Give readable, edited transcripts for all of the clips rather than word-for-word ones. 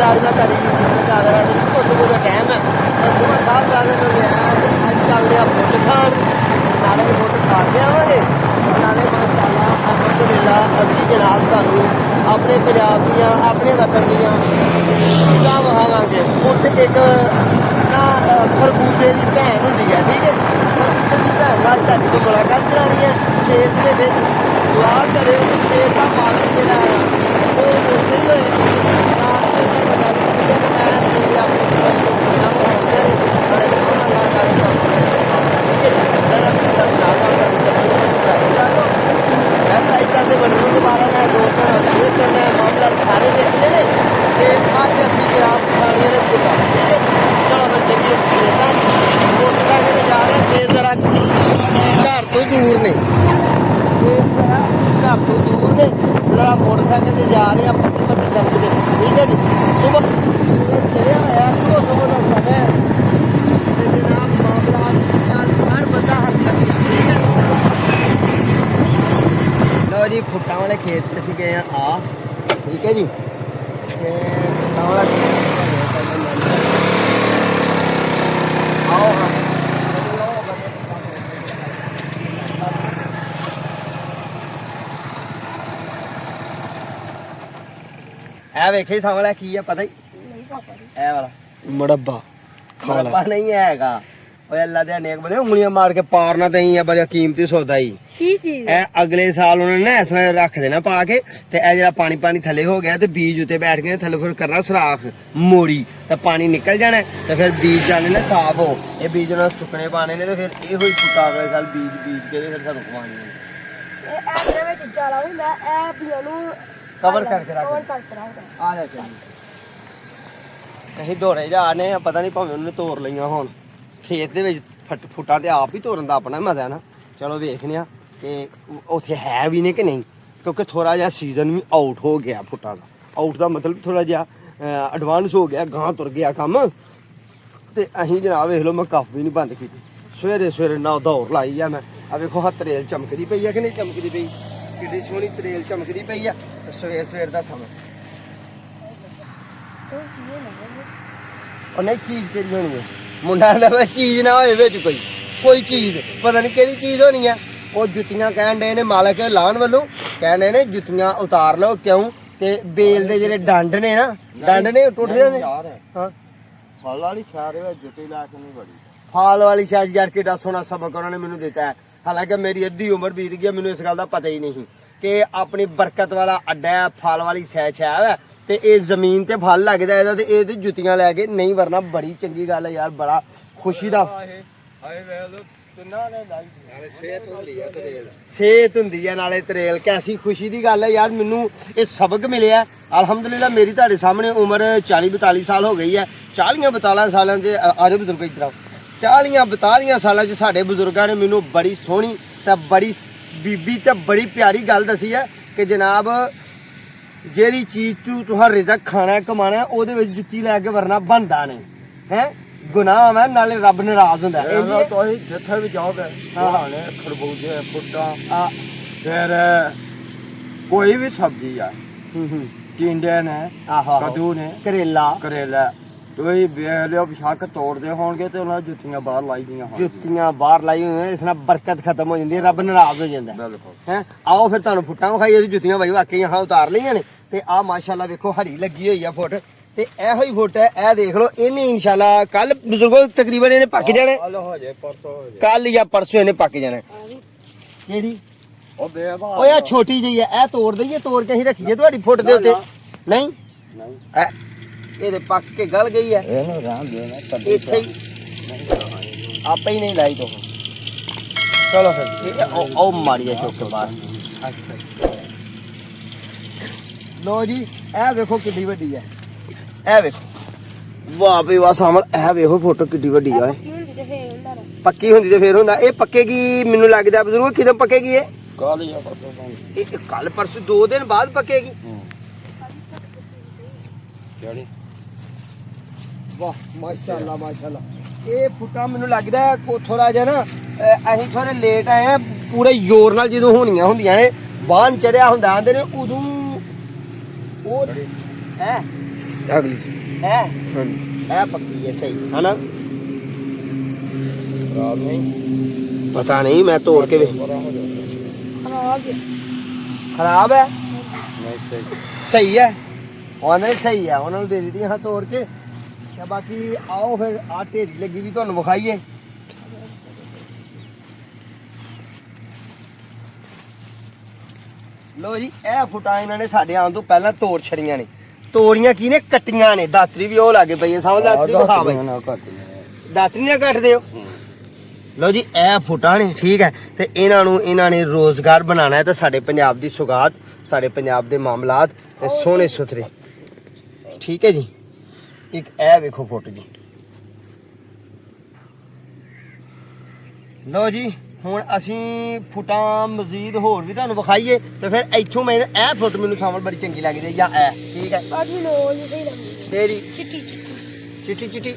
ਲੱਗਦਾ ਤੁਹਾਡੀ ਜ਼ਿਆਦਾ ਰਾਤ ਸੁਬਹ ਦਾ ਟਾਈਮ ਹੈ ਦੋਵਾਂ ਸਾਹਿਬ ਜਾਦੇ ਨੂੰ ਲਿਆ ਅੱਜ ਚੱਲਦੇ ਆ ਫੁੱਟ ਖਾਣ ਨਾਲੇ ਫੁੱਟ ਖਾ ਕੇ ਆਵਾਂਗੇ ਨਾਲੇ ਮਾਸ਼ਾਅੱਲਾ ਅਲਹਮਦੁਲਿਲਾ ਅਸੀਂ ਜਨਾਬ ਤੁਹਾਨੂੰ ਆਪਣੇ ਪੰਜਾਬ ਦੀਆਂ ਆਪਣੇ ਵਤਨ ਦੀਆਂ ਚੀਜ਼ਾਂ ਵਿਖਾਵਾਂਗੇ। ਫੁੱਟ ਇੱਕ ਨਾ ਖਰਬੂਜੇ ਦੀ ਭੈਣ ਹੁੰਦੀ ਹੈ, ਠੀਕ ਹੈ ਜੀ। ਖਰਬੂਜੇ ਦੀ ਭੈਣ ਨਾਲ ਤੁਹਾਡੀ ਕੋਲ ਮੁਲਾਕਾਤ ਕਰਾਉਣੀ ਹੈ। ਖੇਤ ਦੇ ਵਿੱਚ ਦੁਆ ਕਰਿਓ ਕਿ ਖੇਤ ਦਾ ਮਾਲਕ ਜਿਹੜਾ ਹੈ ਉਹ ਉੱਥੇ ਹੀ ਹੋਏ। दोबारा मैं दोस्तों शेयर करना है मामला सारे देखते हैं कि आज अपनी आप खाने में चुका, ठीक है। चलो फिर चलिए मोटरसाइकिल जा रहे हैं तेज जरा घर तो दूर ने घर तो दूर ने जरा मोटरसाइकिल से जा रहे हैं पत्ती पत्ती चलते, ठीक है जी। सुबह चले आया सुबह का समय जनाब मामला हर बंदा हल कर, ठीक है। लो जी फुट्टा वाले खेत से असीं गए आ, ठीक है जी। फुट्टा वाला आओ हाँ ए वेखे सामने की है पता ही ए वाला मुरब्बा मुरब्बा नहीं हैगा। ओए अल्लाह दे नेक बंदे उंगलियां मार के पारना ते ही है बड़ा कीमती सौदा ही। की चीज ए अगले साल उन्होंने ना इस तरह रख देना पा के ते ए जरा पानी पानी थले हो गया ते बीज उत्ते बैठ गए थले फिर करना सुराख मोड़ी ते पानी निकल जाना ते फिर बीज जाने ने साफ हो। ये बीज उन्होंने सुकने पाने ने ते फिर ये होई फुट्टा अगले साल बीज बीज के फिर सानू खवाने ए ए ਵਿੱਚ जाला ਹੁੰਦਾ ए बीज ਨੂੰ कवर करके रख आ जा चल कहीं दौड़े जाने पता नहीं भावें उन्होंने तोड़ लईਆਂ ਹੁਣ ਖੇਤ ਦੇ ਵਿੱਚ ਫੁੱਟਾਂ ਤੇ ਆਪ ਹੀ ਤੋੜਨ ਦਾ ਆਪਣਾ ਮਜ਼ਾ ਨਾ। ਚਲੋ ਵੇਖਦੇ ਆ ਕਿ ਉੱਥੇ ਹੈ ਵੀ ਨੇ ਕਿ ਨਹੀਂ, ਕਿਉਂਕਿ ਥੋੜਾ ਜਿਹਾ ਸੀਜ਼ਨ ਵੀ ਆਊਟ ਹੋ ਗਿਆ ਫੁੱਟਾਂ ਦਾ। ਆਊਟ ਦਾ ਮਤਲਬ ਥੋੜਾ ਜਿਹਾ ਐਡਵਾਂਸ ਹੋ ਗਿਆ, ਗਾਂ ਤੁਰ ਗਿਆ ਕੰਮ। ਤੇ ਅਸੀਂ ਜਨਾਬ ਵੇਖ ਲਓ ਮੈਂ ਕੱਫ ਵੀ ਨਹੀਂ ਬੰਦ ਕੀਤੀ। ਸਵੇਰੇ ਸਵੇਰੇ ਨਾ ਦੌੜ ਲਾਈ ਆ ਮੈਂ। ਆ ਵੇਖੋ ਹਾਂ ਤਰੇਲ ਚਮਕਦੀ ਪਈ ਆ ਕਿ ਨਹੀਂ ਚਮਕਦੀ ਪਈ, ਕਿੱਡੀ ਸੋਹਣੀ ਤਰੇਲ ਚਮਕਦੀ ਪਈ ਆ ਸਵੇਰ ਸਵੇਰ ਦਾ ਸਮਾਂ। ਉਹ ਨਹੀਂ ਚੀਜ਼ ਕਿਹੜੀ ਹੋਣੀ ਹੈ ਮੁੰਡਾ ਦਾ ਚੀਜ਼ ਨਾ ਹੋਏ ਵਿੱਚ ਕੋਈ ਚੀਜ਼ ਪਤਾ ਨਹੀਂ ਕਿਹੜੀ ਚੀਜ਼ ਹੋਣੀ ਹੈ। ਉਹ ਜੁੱਤੀਆਂ ਕਹਿਣ ਦੇ ਨੇ ਮਾਲਕ ਲਾਣ ਵੱਲੋਂ ਕਹਿੰਦੇ ਨੇ ਜੁੱਤੀਆਂ ਉਤਾਰ ਲਓ ਕਿਉਂ ਕਿ ਬੇਲ ਦੇ ਜਿਹੜੇ ਡੰਡ ਨੇ ਨਾ ਡੰਡ ਨੇ ਟੁੱਟਦੇ ਨੇ। ਹਾਂ ਫਲ ਵਾਲੀ ਸ਼ਾਇਰ ਵਿੱਚ ਜੁੱਤੀ ਲਾ ਕੇ ਨਹੀਂ ਬੜੀ ਫਲ ਵਾਲੀ ਸ਼ਾਇਦ ਯਾਰ ਕਿੱਡਾ ਸੋਹਣਾ ਸਬਕ ਉਹਨਾਂ ਨੇ ਮੈਨੂੰ ਦਿੱਤਾ ਹੈ। ਹਾਲਾਂਕਿ ਮੇਰੀ ਅੱਧੀ ਉਮਰ ਬੀਤ ਗਈ ਮੈਨੂੰ ਇਸ ਗੱਲ ਦਾ ਪਤਾ ਹੀ ਨਹੀਂ ਕਿ ਆਪਣੀ ਬਰਕਤ ਵਾਲਾ ਅੱਡਾ ਫਲ ਵਾਲੀ ਸ਼ਾਇਦ ਹੈ ਤੇ ਇਹ ਜ਼ਮੀਨ ਤੇ ਫਲ ਲੱਗਦਾ ਇਹਦਾ ਤੇ ਇਹ ਤੇ ਜੁੱਤੀਆਂ ਲੈ ਕੇ ਨਹੀਂ ਵਰਨਾ ਬੜੀ ਚੰਗੀ ਗੱਲ ਹੈ ਯਾਰ। ਬੜਾ ਖੁਸ਼ੀ ਦਾ ਸਿਹਤ ਹੁੰਦੀ ਹੈ ਨਾਲੇ ਤਰੇਲ ਕੈਸੀ ਖੁਸ਼ੀ ਦੀ ਗੱਲ ਹੈ ਯਾਰ। ਮੈਨੂੰ ਇਹ ਸਬਕ ਮਿਲਿਆ ਅਲਹਮਦੁਲਿਲਾ। ਮੇਰੀ ਤੁਹਾਡੇ ਸਾਹਮਣੇ ਉਮਰ 40-42 ਸਾਲ ਹੋ ਗਈ ਹੈ। 40-42 ਸਾਲਾਂ 'ਚ ਆਜੋ ਬਜ਼ੁਰਗ ਇੱਧਰ 40-42 ਸਾਲਾਂ 'ਚ ਸਾਡੇ ਬਜ਼ੁਰਗਾਂ ਨੇ ਮੈਨੂੰ ਬੜੀ ਸੋਹਣੀ ਤੇ ਬੜੀ ਬੀਬੀ ਤੇ ਬੜੀ ਪਿਆਰੀ ਗੱਲ ਦੱਸੀ ਹੈ ਕਿ ਜਨਾਬ ਜਿਹੜੀ ਚੀਜ਼ ਤੋਂ ਤੁਹਾਂ ਰਿਜ਼ਕ ਖਾਣਾ ਕਮਾਣਾ ਉਹਦੇ ਵਿੱਚ ਜੁੱਤੀ ਲੈ ਕੇ ਵਰਨਾ ਬਣਦਾ ਨਹੀਂ ਹੈ, ਗੁਨਾਹ ਹੈ ਨਾਲੇ ਰੱਬ ਨਾਰਾਜ਼ ਹੁੰਦਾ। ਤੁਸੀਂ ਜਿੱਥੇ ਵੀ ਜਾਓਗੇ ਖਾਣੇ ਖਰਬੂਜੇ ਫੁੱਟਾਂ ਫਿਰ ਕੋਈ ਵੀ ਸਬਜ਼ੀ ਆ ਟਿੰਡੇ ਨੇ ਕੱਦੂ ਨੇ ਕਰੇਲਾ ਤੁਸੀਂ ਵੇਖ ਲਿਓ ਸ਼ੱਕ ਤੋੜਦੇ ਹੋਣਗੇ ਤੇ ਉਹਨਾਂ ਜੁੱਤੀਆਂ ਬਾਹਰ ਲਾਈ ਦੀਆਂ ਜੁੱਤੀਆਂ ਬਾਹਰ ਲਾਈ ਹੋਈਆਂ ਇਸ ਨਾਲ ਬਰਕਤ ਖਤਮ ਹੋ ਜਾਂਦੀ ਹੈ, ਰੱਬ ਨਾਰਾਜ਼ ਹੋ ਜਾਂਦਾ ਹੈ। ਆਓ ਫਿਰ ਤੁਹਾਨੂੰ ਫੁੱਟਾਂ ਵਿਖਾਈਏ ਅਸੀਂ ਜੁੱਤੀਆਂ ਬਾਈ ਵਾਕਈ ਹਾਂ ਉਤਾਰ ਲਈਆਂ ਨੇ ਤੇ ਆਹ ਮਾਸ਼ਾਅੱਲਾ ਵੇਖੋ ਹਰੀ ਲੱਗੀ ਹੋਈ ਆ ਫੁੱਟ ਤੇ ਇਹੋ ਹੀ ਫੁੱਟ ਹੈ। ਇਹ ਦੇਖ ਲਓ ਇਹਨੇ ਇਨਸ਼ਾਅੱਲਾ ਕੱਲ ਬਜ਼ੁਰਗੋ ਤਕਰੀਬਨ ਇਹਨੇ ਪੱਕ ਜਾਣਾ ਕੱਲ ਜਾਂ ਪਰਸੋਂ ਇਹਨੇ ਪੱਕ ਜਾਣਾ। ਕਿਹੜੀ ਓਏ ਆ ਛੋਟੀ ਜਿਹੀ ਹੈ ਇਹ ਤੋੜ ਦਈਏ, ਤੋੜ ਕੇ ਅਸੀਂ ਰੱਖੀਏ ਤੁਹਾਡੀ ਫੁੱਟ ਦੇ ਉੱਤੇ। ਨਹੀਂ ਇਹਦੇ ਪੱਕ ਕੇ ਗਲ ਗਈ ਹੈ ਇਹਨੂੰ ਰਹਿਣ ਦੇਣਾ ਇੱਥੇ ਹੀ ਆਪੇ ਹੀ ਨਹੀਂ ਲਾਈ ਤੋ। ਚਲੋ ਫਿਰ ਉਹ ਮਾਰੀਆ ਚੁੱਕ ਕੇ ਬਾਹਰ। ਅੱਛਾ ਲੋ ਜੀ ਇਹ ਵੇਖੋ ਕਿੱਡੀ ਵੱਡੀ ਹੈ, ਇਹ ਵੇਖੋ ਵਾਹ ਵੀ ਵਾਹ ਸਾਹਮਣੇ ਇਹ ਵੇਖੋ ਫੋਟੋ ਕਿੱਡੀ ਵੱਡੀ ਆ। ਪੱਕੀ ਹੁੰਦੀ ਤੇ ਫੇਰ ਹੁੰਦਾ ਇਹ ਪੱਕੇਗੀ ਮੈਨੂੰ ਲੱਗਦਾ ਬਜ਼ੁਰਗ ਕਿਦੋਂ ਪੱਕੇਗੀ ਇਹ ਕੱਲ ਪਰਸੋਂ 2 ਦਿਨ ਬਾਅਦ ਪੱਕੇਗੀ। ਵਾਹ ਮਾਸ਼ਾਅੱਲਾ ਮਾਸ਼ਾਅੱਲਾ। ਇਹ ਫੁੱਟਾਂ ਮੈਨੂੰ ਲੱਗਦਾ ਥੋੜਾ ਜਿਹਾ ਨਾ ਅਸੀਂ ਥੋੜੇ ਲੇਟ ਆਏ ਆ। ਪੂਰੇ ਜ਼ੋਰ ਨਾਲ ਜਦੋਂ ਹੋਣੀਆਂ ਹੁੰਦੀਆਂ ਨੇ ਬਾਹਨ ਚੜਿਆ ਹੁੰਦਾ ਆਂਦੇ ਨੇ ਉਦੋਂ ਉਹ ਹੈ ਅਗਲੀ ਹੈ ਇਹ ਪੱਕੀ ਹੈ ਸਹੀ ਹੈ ਨਾ ਖਰਾਬ ਨਹੀਂ ਪਤਾ ਨਹੀਂ ਮੈਂ ਤੋੜ ਕੇ ਵੇ ਖਰਾਬ ਹੈ ਖਰਾਬ ਹੈ ਨਹੀਂ ਸਹੀ ਸਹੀ ਹੈ ਉਹਨਾਂ ਨੇ ਸਹੀ ਹੈ ਉਹਨਾਂ ਨੂੰ ਦੇ ਦਿੱਤੀ ਹਾਂ ਤੋੜ ਕੇ ਤੇ ਬਾਕੀ ਆਓ ਫਿਰ ਆ ਢੇਰੀ ਲੱਗੀ ਵੀ ਤੁਹਾਨੂੰ ਵਿਖਾਈਏ ਲੋ ਜੀ ਇਹ ਫੁੱਟਾਂ ਇਹਨਾਂ ਨੇ ਸਾਡੇ ਆਉਣ ਤੋਂ ਪਹਿਲਾਂ ਤੋੜ ਛੜੀਆਂ ਨੇ ਤੋੜੀਆਂ ਕੀ ਨੇ ਕੱਟੀਆਂ ਨੇ ਦਾਤਰੀ ਵੀ ਉਹ ਲਾਗੇ ਪਈ ਹੈ ਸਮਝ ਦਾਤਰੀ ਵਿਖਾ ਬਈ ਦਾਤਰੀ ਨਾ ਕੱਟ ਦਿਓ ਲੋ ਜੀ ਇਹ ਫੁੱਟਾਂ ਨੇ ਠੀਕ ਹੈ ਤੇ ਇਹਨਾਂ ਨੇ ਰੋਜ਼ਗਾਰ ਬਣਾਉਣਾ ਹੈ ਤੇ ਸਾਡੇ ਪੰਜਾਬ ਦੀ ਸੁਗਾਤ ਸਾਡੇ ਪੰਜਾਬ ਦੇ ਮਾਮਲਾਤ ਤੇ ਸੋਹਣੇ ਸੁਥਰੇ ਠੀਕ ਹੈ ਜੀ ਇੱਕ ਇਹ ਵੇਖੋ ਫੁੱਟ ਜੀ ਲੋ ਜੀ ਹੁਣ ਅਸੀਂ ਫੁੱਟਾਂ ਮਜ਼ੀਦ ਹੋਰ ਵੀ ਤੁਹਾਨੂੰ ਵਿਖਾਈਏ ਤੇ ਫਿਰ ਇੱਥੋਂ ਮੈਂ ਇਹ ਫੁੱਟ ਮੈਨੂੰ ਸਾਵਲ ਬੜੀ ਚੰਗੀ ਲੱਗਦੀ ਜਾਂ ਇਹ ਠੀਕ ਹੈ ਆਦਮੀ ਨੋ ਨਹੀਂ ਸਹੀ ਲੱਗਦੀ ਤੇਰੀ ਚਿੱਟੀ ਚਿੱਟੀ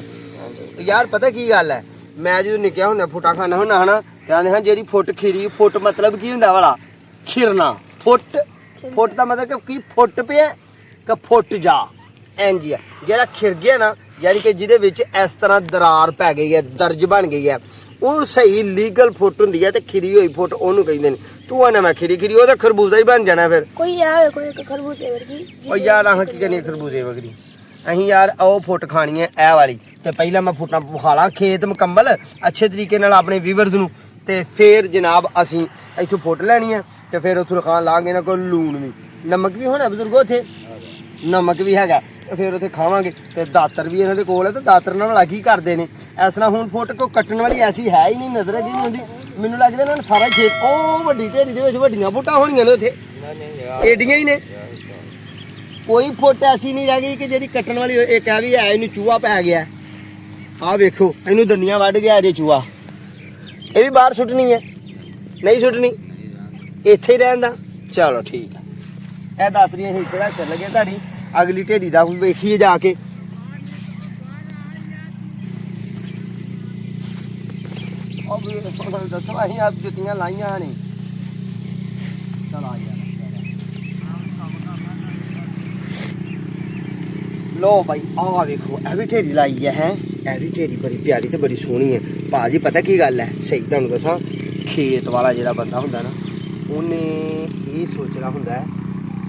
ਯਾਰ ਪਤਾ ਕੀ ਗੱਲ ਹੈ ਮੈਂ ਜਦੋਂ ਨਿੱਕਿਆ ਹੁੰਦਾ ਫੁੱਟਾਂ ਖਾਣਾ ਹੁੰਦਾ ਹਨਾ ਕਹਿੰਦੇ ਹਾਂ ਜਿਹੜੀ ਫੁੱਟ ਖੀਰੀ ਫੁੱਟ ਮਤਲਬ ਕੀ ਹੁੰਦਾ ਵਾਲਾ ਖਿਰਨਾ ਫੁੱਟ ਦਾ ਮਤਲਬ ਕੀ ਫੁੱਟ ਪਿਆ ਕਿ ਫੁੱਟ ਜਾ ਇੰਜ ਹੀ ਆ ਜਿਹੜਾ ਖਿਰ ਗਿਆ ਨਾ ਯਾਨੀ ਕਿ ਜਿਹਦੇ ਵਿੱਚ ਇਸ ਤਰ੍ਹਾਂ ਦਰਾਰ ਪੈ ਗਈ ਹੈ ਦਰਜ ਬਣ ਗਈ ਹੈ ਉਹ ਸਹੀ ਲੀਗਲ ਫੁੱਟ ਹੁੰਦੀ ਹੈ ਤੇ ਖਿਰੀ ਹੋਈ ਫੁੱਟ ਉਹਨੂੰ ਕਹਿੰਦੇ ਨੇ ਤੂੰ ਆਣਾ ਮੈਂ ਖਿਰੀ ਉਹਦਾ ਖਰਬੂਜ਼ਾ ਹੀ ਬਣ ਜਾਣਾ ਫਿਰ ਕੋਈ ਆ ਕੋਈ ਖਰਬੂਜ਼ੇ ਵਰਗੀ ਉਹ ਯਾਰ ਆਹ ਕੀ ਕਰਨੀ ਖਰਬੂਜ਼ੇ ਵਗਰੀ ਅਸੀਂ ਯਾਰ ਉਹ ਫੁੱਟ ਖਾਣੀ ਹੈ ਇਹ ਵਾਲੀ ਤੇ ਪਹਿਲਾਂ ਮੈਂ ਫੁੱਟਾਂ ਵਿਖਾ ਲਾਂ ਖੇਤ ਮੁਕੰਮਲ ਅੱਛੇ ਤਰੀਕੇ ਨਾਲ ਆਪਣੇ ਵੀਵਰਸ ਨੂੰ ਤੇ ਫਿਰ ਜਨਾਬ ਅਸੀਂ ਇੱਥੋਂ ਫੁੱਟ ਲੈਣੀ ਹੈ ਤੇ ਫਿਰ ਉੱਥੋਂ ਖਾਣ ਲਾਂਗੇ ਇਹਨਾਂ ਕੋਲ ਲੂਣ ਵੀ ਨਮਕ ਵੀ ਹੋਣਾ ਬਜ਼ੁਰਗੋ ਉੱਥੇ ਨਮਕ ਵੀ ਹੈਗਾ ਤੇ ਫਿਰ ਉੱਥੇ ਖਾਵਾਂਗੇ ਤੇ ਦਾਤਰ ਵੀ ਇਹਨਾਂ ਦੇ ਕੋਲ ਹੈ ਤੇ ਦਾਤਰ ਨਾਲ ਵਾਲਾ ਕੀ ਕਰਦੇ ਨੇ ਇਸ ਤਰ੍ਹਾਂ ਹੁਣ ਫੁੱਟ ਕੋ ਕੱਟਣ ਵਾਲੀ ਐਸੀ ਹੈ ਹੀ ਨਹੀਂ ਨਜ਼ਰ ਜੀ ਨਹੀਂ ਹੁੰਦੀ ਮੈਨੂੰ ਲੱਗਦਾ ਇਹਨਾਂ ਨੂੰ ਸਾਰਾ ਖੇਤ ਉਹ ਵੱਡੀ ਢੇਰੀ ਦੇ ਵਿੱਚ ਵੱਡੀਆਂ ਫੁੱਟਾਂ ਹੋਣੀਆਂ ਨੇ ਉੱਥੇ ਏਡੀਆਂ ਹੀ ਨੇ ਕੋਈ ਫੁੱਟ ਐਸੀ ਨਹੀਂ ਰਹਿ ਗਈ ਕਿ ਜਿਹੜੀ ਕੱਟਣ ਵਾਲੀ ਇਹ ਕਹਿ ਵੀ ਹੈ ਇਹਨੂੰ ਚੂਹਾ ਪੈ ਗਿਆ ਆਹ ਵੇਖੋ ਇਹਨੂੰ ਦੰਦੀਆਂ ਵੱਢ ਗਿਆ ਜੇ ਚੂਹਾ ਇਹ ਵੀ ਬਾਹਰ ਸੁੱਟਣੀ ਹੈ ਨਹੀਂ ਸੁੱਟਣੀ ਇੱਥੇ ਹੀ ਰਹਿਣ ਦਾ ਚਲੋ ਠੀਕ ਹੈ ਇਹ ਦਾਤਰੀਆਂ ਹੀ ਇੱਥੇ ਰੱਖ ਲੱਗੇ ਤੁਹਾਡੀ ਅਗਲੀ ਢੇਰੀ ਦਾ ਵੇਖੀਏ ਜਾ ਕੇ ਉਹ ਵੀ ਦੱਸੋ ਅਸੀਂ ਆਪ ਜੁੱਤੀਆਂ ਲਾਈਆਂ ਨੇ ਚਲ ਆ ਯਾਰ ਲੋ ਭਾਈ ਆਹ ਵੇਖੋ ਇਹ ਵੀ ਢੇਰੀ ਲਾਈ ਹੈ ਇਹ ਵੀ ਢੇਰੀ ਬੜੀ ਪਿਆਰੀ ਤੇ ਬੜੀ ਸੋਹਣੀ ਹੈ ਭਾਜੀ ਪਤਾ ਕੀ ਗੱਲ ਹੈ ਸਹੀ ਤੁਹਾਨੂੰ ਦੱਸਾਂ ਖੇਤ ਵਾਲਾ ਜਿਹੜਾ ਬੰਦਾ ਹੁੰਦਾ ਨਾ ਉਹਨੇ ਇਹ ਸੋਚਣਾ ਹੁੰਦਾ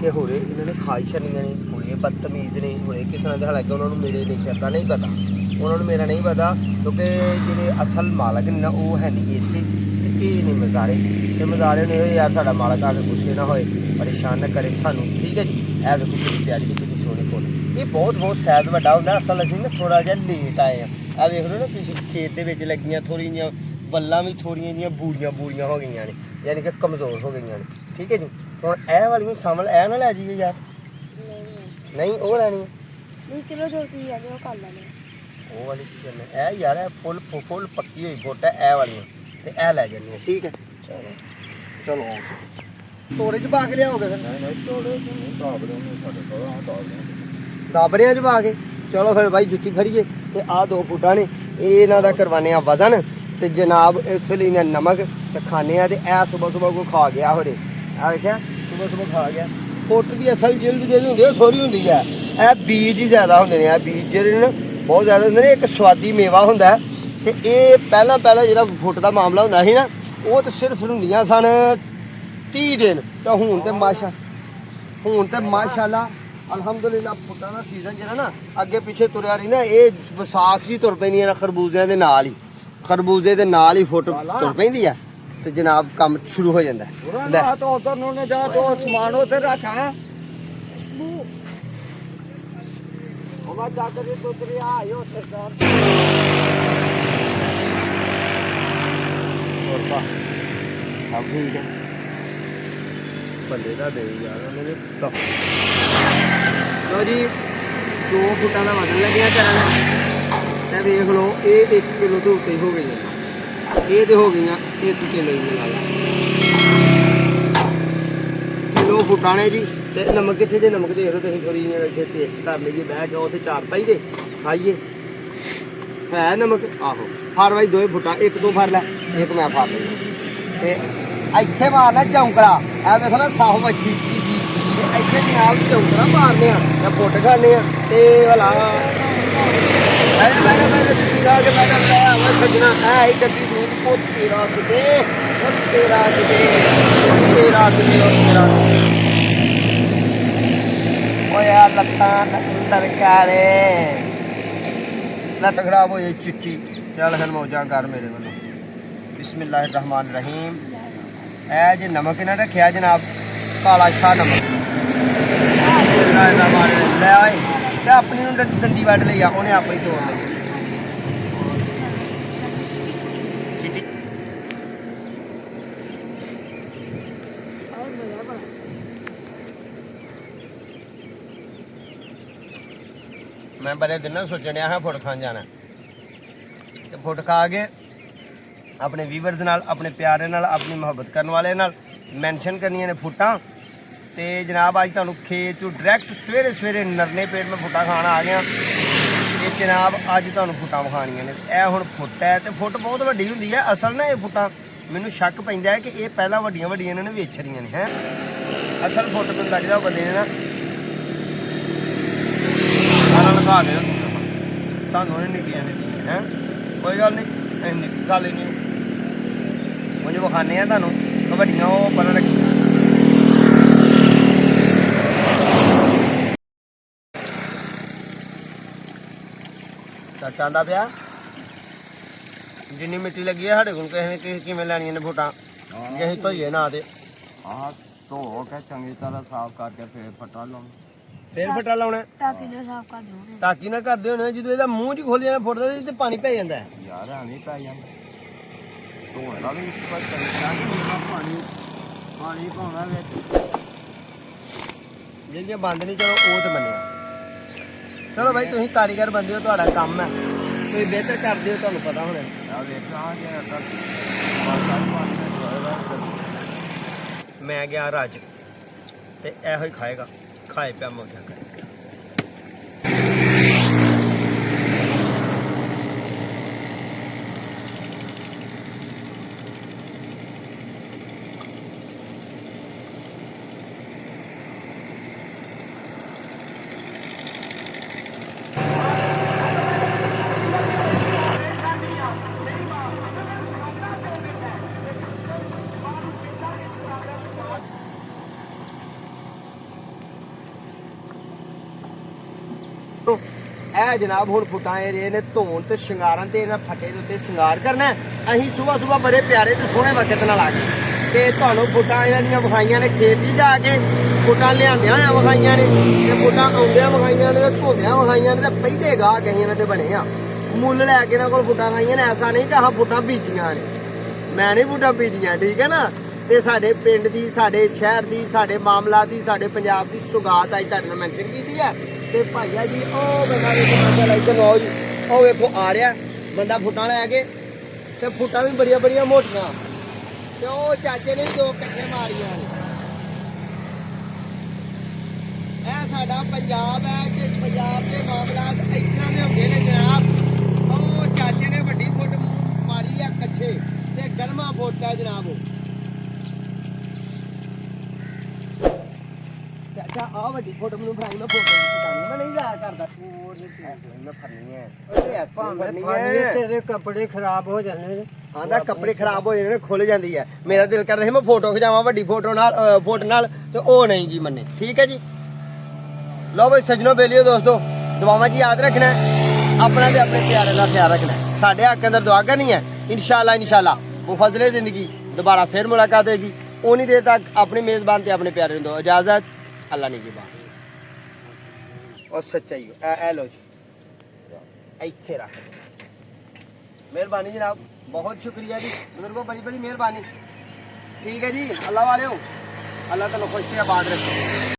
ਕਿ ਹੋਰੇ ਇਹਨਾਂ ਨੇ ਖਾਇਸ਼ਾਂ ਨਹੀਂ ਨੇ ਹੋਰੇ ਬਦਤਮੀਜ਼ ਨੇ ਹੋਰੇ ਕਿਸ ਤਰ੍ਹਾਂ ਦੇ ਹਾਲਾਂਕਿ ਉਹਨਾਂ ਨੂੰ ਮੇਰੇ ਨੇਚਰ ਦਾ ਨਹੀਂ ਪਤਾ ਉਹਨਾਂ ਨੂੰ ਮੇਰਾ ਨਹੀਂ ਪਤਾ ਕਿਉਂਕਿ ਜਿਹੜੇ ਅਸਲ ਮਾਲਕ ਨੇ ਨਾ ਉਹ ਹੈ ਨਹੀਂ ਇੱਥੇ ਤੇ ਇਹ ਨੇ ਮਜ਼ਾਰੇ ਤੇ ਮਜ਼ਾਰੇ ਨੇ ਯਾਰ ਸਾਡਾ ਮਾਲਕ ਆ ਕੇ ਗੁੱਸੇ ਨਾ ਹੋਏ ਪਰੇਸ਼ਾਨ ਨਾ ਕਰੇ ਸਾਨੂੰ ਠੀਕ ਹੈ ਜੀ ਇਹ ਵੇਖੋ ਕਿੰਨੀ ਪਿਆਰੀ ਤੇ ਕਿੰਨੀ ਸੋਹਣੀ ਫੁੱਲ ਇਹ ਬਹੁਤ ਸਾਈਜ਼ ਵੱਡਾ ਹੁੰਦਾ ਅਸਲ ਅਸੀਂ ਨਾ ਥੋੜਾ ਜਿਹਾ ਲੇਟ ਆਏ ਆ ਵੇਖ ਲਓ ਨਾ ਤੁਸੀਂ ਖੇਤ ਦੇ ਵਿੱਚ ਲੱਗੀਆਂ ਥੋੜ੍ਹੀਆਂ ਜਿਹੀਆਂ ਵੱਲਾਂ ਵੀ ਥੋੜ੍ਹੀਆਂ ਜਿਹੀਆਂ ਬੂਰੀਆਂ ਹੋ ਗਈਆਂ ਨੇ ਯਾਨੀ ਕਿ ਕਮਜ਼ੋਰ ਹੋ ਗਈਆਂ ਨੇ ਠੀਕ ਹੈ ਜੀ ਹੁਣ ਇਹ ਵਾਲੀਆਂ ਸਾਂਵਲ ਇਹ ਨਾ ਲੈ ਜਾਈਏ ਯਾਰ ਨਹੀਂ ਉਹ ਲੈਣੀ ਨਹੀਂ ਚਲੋ ਜੋ ਕੀ ਹੈ ਉਹ ਕਰ ਲੈਣੇ ਉਹ ਵਾਲੀ ਕੀ ਕਰਨੀ ਇਹ ਯਾਰ ਇਹ ਫੁੱਲ ਪੱਕੀ ਹੋਈ ਫੁੱਟ ਹੈ ਇਹ ਵਾਲੀਆਂ ਤੇ ਇਹ ਲੈ ਜਾਣੀਆਂ ਠੀਕ ਹੈ ਚਲੋ ਤੋੜੇ 'ਚ ਪਾ ਕੇ ਲਿਆਓਗੇ ਫਿਰ ਦਾਬੜਿਆਂ 'ਚ ਪਾ ਕੇ ਚਲੋ ਫਿਰ ਬਾਈ ਜੁੱਤੀ ਫੜੀਏ ਤੇ ਆਹ 2 ਫੁੱਟਾਂ ਨੇ ਇਹ ਇਹਨਾਂ ਦਾ ਕਰਵਾਨੇ ਆ ਵਜ਼ਨ ਤੇ ਜਨਾਬ ਇੱਥੇ ਲੈਣਾ ਨਮਕ ਤੇ ਖਾਣੇ ਆ ਤੇ ਇਹ ਸੁਬਹ ਕੋ ਖਾ ਗਿਆ ਹੋਰੇ ਆ ਵੇਖਿਆ ਸੁਬਹ ਖਾ ਗਿਆ ਫੁੱਟ ਦੀ ਅਸਲ ਜਿਹੜੀ ਹੁੰਦੀ ਉਹ ਥੋੜੀ ਹੁੰਦੀ ਹੈ ਇਹ ਬੀਜ ਹੀ ਜ਼ਿਆਦਾ ਹੁੰਦੇ ਨੇ ਇਹ ਬੀਜ ਜਿਹੜੇ ਨੇ ਬਹੁਤ ਜ਼ਿਆਦਾ ਹੁੰਦੇ ਨੇ ਇੱਕ ਸਵਾਦੀ ਮੇਵਾ ਹੁੰਦਾ ਤੇ ਇਹ ਪਹਿਲਾਂ ਜਿਹੜਾ ਫੁੱਟ ਦਾ ਮਾਮਲਾ ਹੁੰਦਾ ਸੀ ਨਾ ਉਹ ਤੇ ਸਿਰਫ ਹੁੰਦੀਆਂ ਸਨ 30 ਦਿਨ ਤਾਂ ਹੁਣ ਤੇ ਮਾਸ਼ਾਅੱਲਾ ਅਲਹਮਦੁਲਿਲਾ ਫੁੱਟਾਂ ਦਾ ਸੀਜ਼ਨ ਜਿਹੜਾ ਨਾ ਅੱਗੇ ਪਿੱਛੇ ਤੁਰਿਆ ਰਹਿੰਦਾ ਇਹ ਵਿਸਾਖ ਜੀ ਤੁਰ ਪੈਂਦੀਆਂ ਨੇ ਖਰਬੂਜ਼ਿਆਂ ਦੇ ਨਾਲ ਹੀ ਖਰਬੂਜ਼ੇ ਦੇ ਨਾਲ ਹੀ ਫੁੱਟ ਤੁਰ ਪੈਂਦੀ ਆ ਤੇ ਜਨਾਬ ਕੰਮ ਸ਼ੁਰੂ ਹੋ ਜਾਂਦਾ ਲੈ तो उधर उन्होंने जा तो सामान उधर रखा है हमारा जाकर ये तो तेरी आयो सरकार और बा सब ठीक है बंदे ਦਾ ਦੇ ਯਾਰ ਉਹਨਾਂ ਨੇ ਲੋ ਜੀ 2 ਫੁੱਟਾਂ ਦਾ ਵਜ਼ਨ ਲੱਗਿਆ ਕਰਾਂਗੇ ਤੇ ਵੇਖ ਲਓ ਇਹ 1 ਕਿਲੋ ਤੋਂ ਉੱਤੇ ਹੋ ਗਈਆਂ ਇਹ ਤੇ ਹੋ ਗਈਆਂ 1 ਕਿਲੋ ਹੀ ਨਾਲ ਕਿਲੋ ਫੁੱਟਾਂ ਨੇ ਜੀ ਤੇ ਨਮਕ ਕਿੱਥੇ ਜੇ ਨਮਕ ਦੇਖ ਲਓ ਤੁਸੀਂ ਥੋੜੀ ਜਿਹੀ ਇੱਥੇ ਟੇਸਟ ਕਰ ਲਈਏ ਬਹਿ ਕੇ ਉੱਥੇ 4 ਪਾਈ ਦੇ ਖਾਈਏ ਹੈ ਨਮਕ ਆਹੋ ਫੜ ਬਾਈ 2 ਫੁੱਟਾਂ 1 2 ਫੜ ਲੈ 1 ਮੈਂ ਫੜ ਲਈ ਤੇ ਇੱਥੇ ਮਾਰਨਾ ਚੌਂਕੜਾ ਇਹ ਵੇਖੋ ਨਾ ਸਾਫ ਮੱਛੀ ਤੇ ਇੱਥੇ ਜਨਾਬ ਚੌਂਕੜਾ ਮਾਰਨੇ ਆ ਜਾਂ ਫੁੱਟ ਖਾਣੇ ਆ ਤੇ ਭਲਾ मैं जुत्ती खा के बैठा बताया मैं सजना है ही गड्डी दूध को तेरा किते और तेरा किते तेरा किते और तेरा ओ यार लत्ता अंदर कारे लत्त खराब हो जाए चिट्टी चल फिर मौजा कर मेरे वालों बिस्मिल्लाहिर्रहमानिर्रहीम ए जे नमक इन्हें रखा जनाब काला शाह नमक बिस्मिल्लाहिर्रहमानिर्रहीम ले आए ते अपनी डंडी वड्ड लई आ उन्हें अपनी तोड़ लई मैं बड़े दिन सोचन डया हाँ फुट खान जाना ते फुट खा के अपने व्यूवर्स नाल अपने प्यारे नाल अपनी मुहब्बत करने वाले नाल मैंशन करनियां ने फुटां ते जनाब अज तुहानूं खेत चों डायरैक्ट सवेरे सवेरे नरने पेट में फुटा खान आ गया ते जनाब अज तुहानूं फुटां विखाणियां ने ए हुण फुट है ते फुट बहुत वड्डी हुंदी है असल ना ये फुटां मैनूं शक पैंदा है कि ये पहलां वड्डियां वड्डियां इन्हां ने वेच छड़ियां ने हैं असल फुट मैनूं लगदा बंदे ने ना सारा लगा दे सानूं निक्कियां ने हैं कोई गल नहीं निक्की खा लेनी मुझे विखाने हैं तुहानूं वड्डियां ओह पता लगी सच आंदा पिया जिन्नी मिट्टी लगी है साढ़े कोल किसी किवें लैनियां ने फुटां जे असीं धोइए ना ते हाँ धो के चंगी तरह साफ करके फिर फटा लाउਣਾ फिर फटा लाउਣਾ टाकी ने साफ कर दो टाकी ना करदे होने ਜਦੋਂ ਇਹਦਾ ਮੂੰਹ ਜੀ ਖੁੱਲ ਜਾਣਾ ਫੁੱਟਦਾ ਤੇ ਪਾਣੀ ਪੈ ਜਾਂਦਾ ਹੈ ਯਾਰ ਐਵੇਂ ਪੈ ਜਾਂਦਾ ਧੋਣਾ ਵੀ ਇੱਕ ਵਾਰ ਚੰਗੀ ਤਰ੍ਹਾਂ ਪਾਣੀ ਪਾਣੀ ਪਾਉਣਾ ਵਿੱਚ ਜਿਹੜੀਆਂ ਬੰਦ ਨਹੀਂ ਚਲੋ ਉਹ ਤੇ ਮੰਨਿਆ ਚਲੋ ਭਾਈ ਤੁਸੀਂ ਕਾਰੀਗਰ ਬੰਦੇ ਹੋ ਤੁਹਾਡਾ ਕੰਮ ਹੈ ਤੁਸੀਂ ਬਿਹਤਰ ਕਰਦੇ ਹੋ ਤੁਹਾਨੂੰ ਪਤਾ ਹੋਣਾ ਆ ਵੇਖਾਂ ਜੇ ਅਸਲ ਮੈਂ ਗਿਆ ਰੱਜ ਤੇ ਇਹੋ ਹੀ ਖਾਏਗਾ ਖਾਏ ਪਿਆ ਮੋਟਾ ਕਰ ਇਹ ਜਨਾਬ ਹੁਣ ਫੁੱਟਾਂ ਇਹ ਰਹੇ ਨੇ ਧੋਣ ਤੇ ਸ਼ਿੰਗਾਰਨ ਤੇ ਇਹਨਾਂ ਫੱਟੇ ਦੇ ਉੱਤੇ ਸ਼ਿੰਗਾਰ ਕਰਨਾ ਅਸੀਂ ਸਵੇਰ ਸਵੇਰ ਬੜੇ ਪਿਆਰੇ ਤੇ ਸੋਹਣੇ ਵਕਤ ਨਾਲ ਆ ਗਏ ਤੇ ਤੁਹਾਨੂੰ ਫੁੱਟਾਂ ਇਹਨਾਂ ਦੀਆਂ ਵਿਖਾਈਆਂ ਨੇ ਖੇਤ 'ਚ ਜਾ ਕੇ ਫੁੱਟਾਂ ਲਿਆਂਦਿਆਂ ਆ ਵਿਖਾਈਆਂ ਨੇ ਤੇ ਫੁੱਟਾਂ ਆਉਂਦਿਆਂ ਵਿਖਾਈਆਂ ਨੇ ਤੇ ਧੋਦਿਆਂ ਵਿਖਾਈਆਂ ਨੇ ਤੇ ਪਹਿਲੇ ਗਾਹ ਕਹੀ ਇਹਨਾਂ ਤੇ ਬਣੇ ਆ ਮੁੱਲ ਲੈ ਕੇ ਇਹਨਾਂ ਕੋਲ ਫੁੱਟਾਂ ਖਾਈਆਂ ਨੇ ਐਸਾ ਨਹੀਂ ਕਿ ਆਹ ਫੁੱਟਾਂ ਬੀਜੀਆਂ ਨੇ ਮੈਂ ਨਹੀਂ ਫੁੱਟਾਂ ਬੀਜੀਆਂ ਠੀਕ ਹੈ ਨਾ ਤੇ ਸਾਡੇ ਪਿੰਡ ਦੀ ਸਾਡੇ ਸ਼ਹਿਰ ਦੀ ਸਾਡੇ ਮਾਮਲਾ ਦੀ ਸਾਡੇ ਪੰਜਾਬ ਦੀ ਸੁਗਾਤ ਅੱਜ ਤੁਹਾਡੇ ਨਾਲ ਮੈਂਸ਼ਨ ਕੀਤੀ ਹੈ ਤੇ ਭਾਈਆ ਜੀ ਉਹ ਬੰਦਾ ਵੇਖੋ ਲਾਈਕ ਲਓ ਜੀ ਉਹ ਵੇਖੋ ਆ ਰਿਹਾ ਬੰਦਾ ਫੁੱਟਾਂ ਲੈ ਕੇ ਤੇ ਫੁੱਟਾਂ ਵੀ ਬੜੀਆਂ ਬੜੀਆਂ ਮੋਟੀਆਂ ਤੇ ਉਹ ਚਾਚੇ ਨੇ ਵੀ 2 ਕੱਛੇ ਮਾਰੀਆਂ ਨੇ ਇਹ ਸਾਡਾ ਪੰਜਾਬ ਹੈ ਤੇ ਪੰਜਾਬ ਦੇ ਮਾਮਲਾਤ ਇਸ ਤਰ੍ਹਾਂ ਦੇ ਹੁੰਦੇ ਨੇ ਜਨਾਬ ਉਹ ਚਾਚੇ ਨੇ ਵੱਡੀ ਫੁੱਟ ਮਾਰੀ ਆ ਕੱਛੇ ਤੇ ਗਰਮਾ ਫੁੱਟ ਹੈ ਜਨਾਬ ਉਹ ਚਾਚਾ ਆ ਵੱਡੀ ਫੋਟੋ ਮੈਨੂੰ ਫਰਾਈ ਮੈਂ ਫੋਟੋ ਖਿਚਾਣੀ ਮੈਂ ਨਹੀਂ ਜਾਇਆ ਕਰਦਾ ਮੈਂ ਫਰਨੀ ਹੈ ਤੇਰੇ ਕੱਪੜੇ ਖਰਾਬ ਹੋ ਜਾਂਦੇ ਨੇ ਆਂਦਾ ਕੱਪੜੇ ਖਰਾਬ ਹੋ ਜਾਂਦੇ ਨੇ ਖੁੱਲ ਜਾਂਦੀ ਹੈ ਮੇਰਾ ਦਿਲ ਕਰਦਾ ਸੀ ਮੈਂ ਫੋਟੋ ਖਿਚਾਵਾਂ ਵੱਡੀ ਫੋਟੋ ਨਾਲ ਤੇ ਉਹ ਨਹੀਂ ਜੀ ਮੰਨੇ ਠੀਕ ਹੈ ਜੀ ਲਓ ਬਈ ਸੱਜਣੋ ਬੇਲੀਓ ਦੋਸਤੋ ਦੁਆਵਾਂ ਜੀ ਯਾਦ ਰੱਖਣਾ ਆਪਣਾ ਤੇ ਆਪਣੇ ਪਿਆਰੇ ਦਾ ਖਿਆਲ ਰੱਖਣਾ ਸਾਡੇ ਹੱਕ ਅੰਦਰ ਦੁਆ ਕਰਨੀ ਹੈ इंशाल्लाह वो फजले जिंदगी दोबारा फिर मुलाकात होगी उन्हीं देर तक अपने मेज़बान ते अपने प्यारे दो इजाज़त अल्लाह ने की बात और सच्चाई ए लो जी इत्थे रख मेहरबानी जनाब बहुत शुक्रिया जी बुजुर्गों बड़ी बड़ी मेहरबानी ठीक है जी अल्लाह वाले हो अल्लाह तआला खुश आबाद रखे